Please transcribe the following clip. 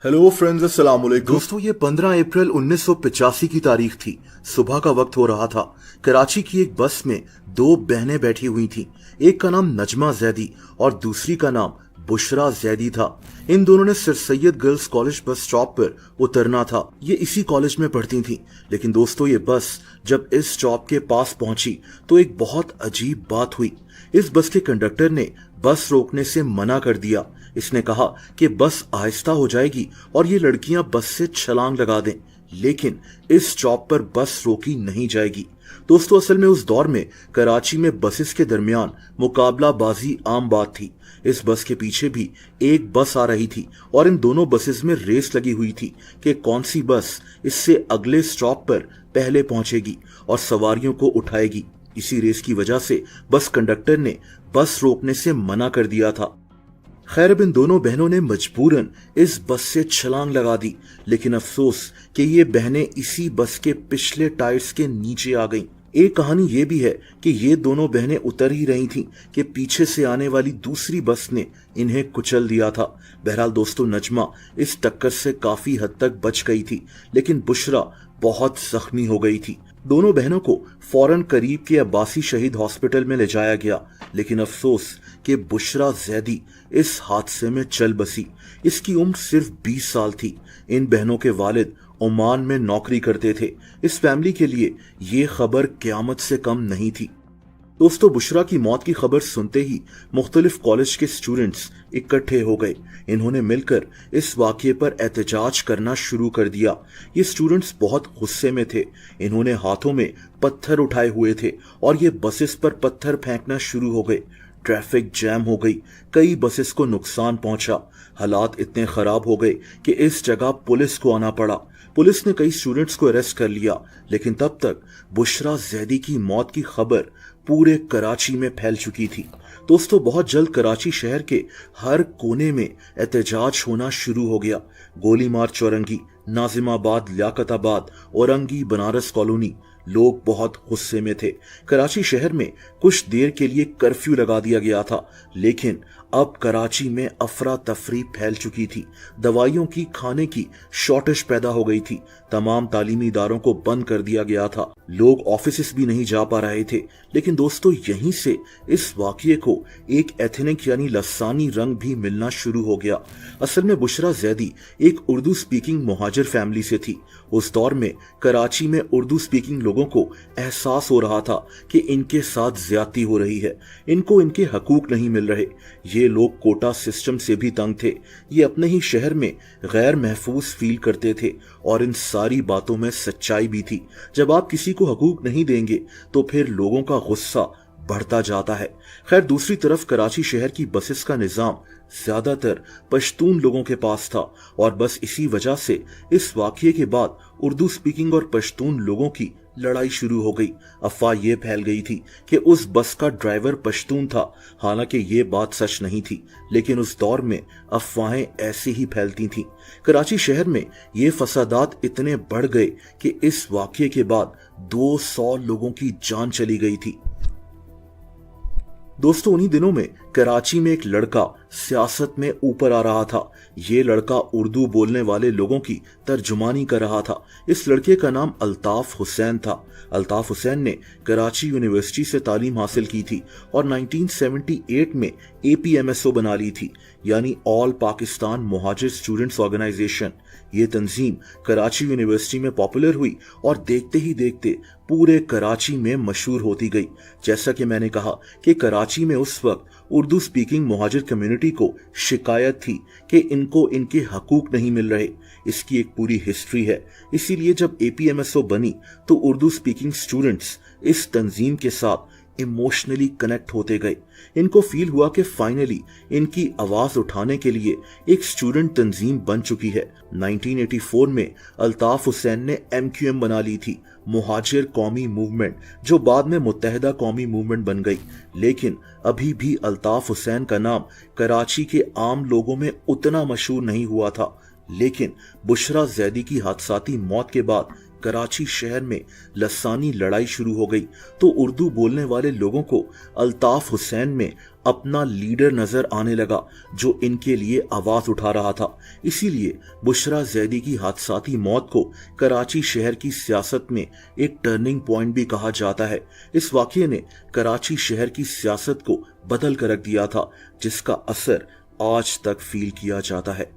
Hello friends, अस्सलाम वालेकुम। दोस्तों, ये 15 अप्रैल 1985 की तारीख थी। सुबह का वक्त हो रहा था। कराची की एक बस में दो बहनें बैठी हुई थीं। एक का नाम नजमा जैदी और दूसरी का नाम बुशरा जैदी था। इन दोनों ने sir Syed girls college bus stop पर उतरना था। ये इसी कॉलेज में पढ़ती थीं। लेकिन दोस्तों, ये बस जब इस स्टॉप के पास पहुंची तो एक बहुत अजीब बात हुई। इस बस के कंडक्टर ने बस रोकने से मना कर दिया। इसने कहा कि बस आहिस्ता हो जाएगी और ये लड़कियां बस से छलांग लगा दें, लेकिन इस स्टॉप पर बस रोकी नहीं जाएगी। दोस्तों, असल में उस दौर में कराची में बसेस के दरमियान मुकाबलाबाजी आम बात थी। इस बस के पीछे भी एक बस आ रही थी और इन दोनों बसेस में रेस लगी हुई थी कि कौन सी बस इससे अगले स्टॉप पर पहले पहुंचेगी और सवारियों को उठाएगी। इसी रेस की वजह से बस कंडक्टर ने बस रोकने से मना कर दिया था। खैर, अब इन दोनों बहनों ने मजबूरन इस बस से छलांग लगा दी, लेकिन अफसोस कि ये बहनें इसी बस के पिछले टायर्स के नीचे आ गईं। एक कहानी ये भी है कि ये दोनों बहनें उतर ही रही थीं कि पीछे से आने वाली दूसरी बस ने इन्हें कुचल दिया था। बहरहाल दोस्तों, नजमा इस टक्कर से काफी हद तक बच गई थी, लेकिन बुशरा बहुत जख्मी हो गई थी। दोनों बहनों को फौरन करीब के अब्बासी शहीद हॉस्पिटल में ले जाया गया, लेकिन अफसोस कि बुशरा जैदी इस हादसे में चल बसी। इसकी उम्र सिर्फ 20 साल थी। इन बहनों के वालिद ओमान में नौकरी करते थे। इस फैमिली के लिए ये खबर क़यामत से कम नहीं थी। दोस्तों, बुशरा की मौत की खबर सुनते ही मुख्तलिफ कॉलेज के स्टूडेंट्स इकट्ठे हो गए। इन्होंने मिलकर इस वाक़ये पर एहतजाज करना शुरू कर दिया। ये स्टूडेंट्स बहुत गुस्से में थे। इन्होंने हाथों में पत्थर उठाए हुए थे और ये बसेस पर पत्थर फेंकना शुरू हो गए। ट्रैफिक जैम हो गई। कई बसेस को नुकसान पहुंचा। हालात इतने खराब हो गए कि इस जगह पुलिस को आना पड़ा। पुलिस ने कई स्टूडेंट्स को अरेस्ट कर लिया, लेकिन तब तक बुशरा जैदी की मौत की खबर पूरे कराची में फैल चुकी थी। दोस्तों, बहुत जल्द कराची शहर के हर कोने में एहतजाज होना शुरू हो गया। गोली मार चौरंगी, नाजिमाबाद, लियाकताबाद, औरंगी, बनारस कॉलोनी, लोग बहुत गुस्से में थे। कराची शहर में कुछ देर के लिए कर्फ्यू लगा दिया गया था, लेकिन अब कराची में अफरा तफरी फैल चुकी थी। दवाइयों की, खाने की शॉर्टेज पैदा हो गई थी। तमाम तालीमी इदारों को बंद कर दिया गया था। लोग ऑफिस भी नहीं जा पा रहे थे। लेकिन दोस्तों, यहीं से इस वाकये को एक एथनिक यानी लसानी रंग भी मिलना शुरू हो गया। असल में बुशरा जैदी एक उर्दू स्पीकिंग मुहाजिर फैमिली से थी। उस दौर में कराची में उर्दू स्पीकिंग लोगों को एहसास हो रहा था कि इनके साथ ज्यादती हो रही है, इनको इनके हकूक नहीं मिल रहे। ये लोग कोटा सिस्टम से भी तंग थे। ये अपने ही शहर में गैर महफूज फील करते थे और इन सारी बातों में सच्चाई भी थी। जब आप किसी को हकूक नहीं देंगे तो फिर लोगों का गुस्सा बढ़ता जाता है। खैर, दूसरी तरफ कराची शहर की बसेस का निजाम ज्यादातर पश्तून लोगों के पास था और बस इसी वजह से इस वाकये के बाद उर्दू स्पीकिंग और पश्तून लोगों की लड़ाई शुरू हो गई। अफवाह ये फैल गई थी कि उस बस का ड्राइवर पश्तून था। हालांकि ये बात सच नहीं थी, लेकिन उस दौर में अफवाहें ऐसे ही फैलती थीं। कराची शहर में ये फसादात इतने बढ़ गए कि इस वाकये के बाद 200 लोगों की जान चली गई थी। दोस्तों, उन्हीं दिनों में कराची में एक लड़का सियासत में ऊपर आ रहा था। ये लड़का उर्दू बोलने वाले लोगों की तर्जुमानी कर रहा था। इस लड़के का नाम अल्ताफ हुसैन था। अल्ताफ हुसैन ने कराची यूनिवर्सिटी से तालीम हासिल की थी और 1978 में APMSO बना ली थी, यानी ऑल पाकिस्तान मुहाजिर स्टूडेंट्स ऑर्गेनाइजेशन। ये तंजीम कराची यूनिवर्सिटी में पॉपुलर हुई और देखते ही देखते पूरे कराची में मशहूर होती गई। जैसा कि मैंने कहा कि कराची में उस वक्त उर्दू स्पीकिंग मुहाजिर कम्युनिटी को शिकायत थी कि इनको इनके हकूक नहीं मिल रहे। इसकी एक पूरी हिस्ट्री है। इसीलिए जब APMSO बनी तो उर्दू स्पीकिंग स्टूडेंट्स इस तंजीम के साथ इमोशनली कनेक्ट होते गए। इनको फील हुआ कि फाइनली इनकी आवाज उठाने के लिए एक स्टूडेंट तंजीम बन चुकी है। 1984 में अल्ताफ हुसैन ने MQM बना ली थी, मुहाजिर कौमी मूवमेंट, जो बाद में मुत्तहिदा कौमी मूवमेंट बन गई। लेकिन अभी भी अल्ताफ हुसैन का नाम कराची के आम लोगों में उतना मशहूर नहीं हुआ था। लेकिन बुशरा जैदी की हादसाती मौत के बाद कराची शहर में लसानी लड़ाई शुरू हो गई तो उर्दू बोलने वाले लोगों को अल्ताफ हुसैन में अपना लीडर नजर आने लगा जो इनके लिए आवाज उठा रहा था। इसीलिए बुशरा जैदी की हादसाती मौत को कराची शहर की सियासत में एक टर्निंग पॉइंट भी कहा जाता है। इस वाकये ने कराची शहर की सियासत को बदल कर रख दिया था, जिसका असर आज तक फील किया जाता है।